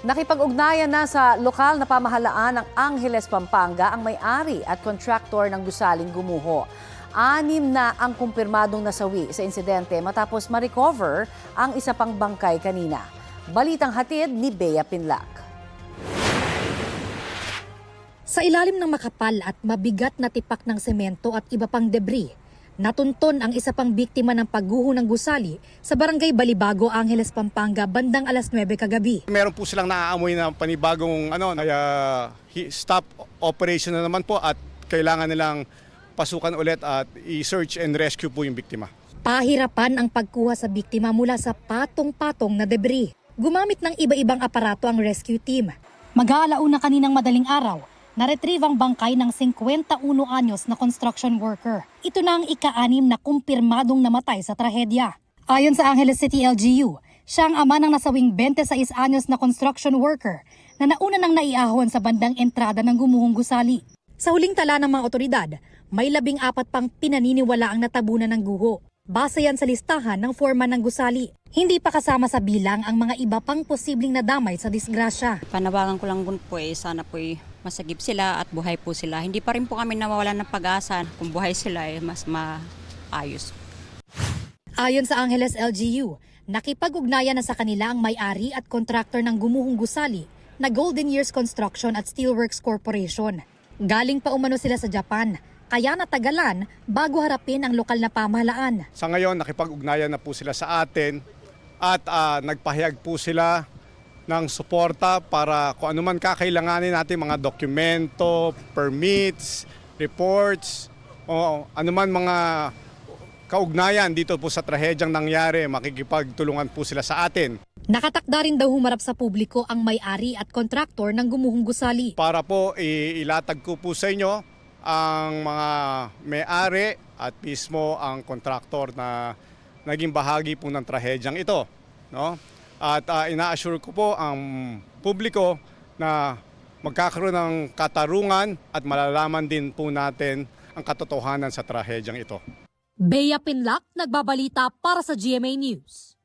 Nakipag-ugnayan na sa lokal na pamahalaan ng Angeles, Pampanga ang may-ari at kontraktor ng gusaling gumuho. 6 na ang kumpirmadong nasawi sa insidente matapos ma-recover ang isa pang bangkay kanina. Balitang hatid ni Bea Pinlac. Sa ilalim ng makapal at mabigat na tipak ng semento at iba pang debris, natunton ang isa pang biktima ng pagguho ng gusali sa barangay Balibago, Angeles, Pampanga bandang alas 9 kagabi. Meron po silang naaamoy na panibagong stop operation na naman po at kailangan nilang pasukan ulit at i-search and rescue po yung biktima. Pahirapan ang pagkuha sa biktima mula sa patong-patong na debris. Gumamit ng iba-ibang aparato ang rescue team. Mag-aalauna kaninang madaling araw, na-retrieve ang bangkay ng 51 anyos na construction worker. Ito na ang ika-6 na kumpirmadong namatay sa trahedya. Ayon sa Angeles City LGU, siya ang ama ng nasawing 26 anyos na construction worker na nauna nang naiahon sa bandang entrada ng gumuhong gusali. Sa huling tala ng mga otoridad, may 14 pang pinaniniwala ang natabunan ng guho. Base yan sa listahan ng foreman ng gusali. Hindi pa kasama sa bilang ang mga iba pang posibleng nadamay sa disgrasya. Panawagan ko lang po sana po masagip sila at buhay po sila. Hindi pa rin po kami nawawalan ng pag-asa kung buhay sila mas maayos. Ayon sa Angeles LGU, nakipag-ugnayan na sa kanila ang may-ari at kontraktor ng gumuhong gusali na Golden Years Construction at Steelworks Corporation. Galing pa umano sila sa Japan, kaya natagalan bago harapin ang lokal na pamahalaan. Sa ngayon, nakipag-ugnayan na po sila sa atin at nagpahayag po sila ng suporta para kung ano man kakailanganin natin mga dokumento, permits, reports, o ano man mga kaugnayan dito po sa trahedyang nangyari, makikipagtulungan po sila sa atin. Nakatakda rin daw humarap sa publiko ang may-ari at kontraktor ng gumuhong gusali. Para po ilatag ko po sa inyo ang mga may-ari at mismo ang kontraktor na naging bahagi po ng trahedyang ito, no? At ina-assure ko po ang publiko na magkakaroon ng katarungan at malalaman din po natin ang katotohanan sa trahedyang ito. Bea Pinlac, nagbabalita para sa GMA News.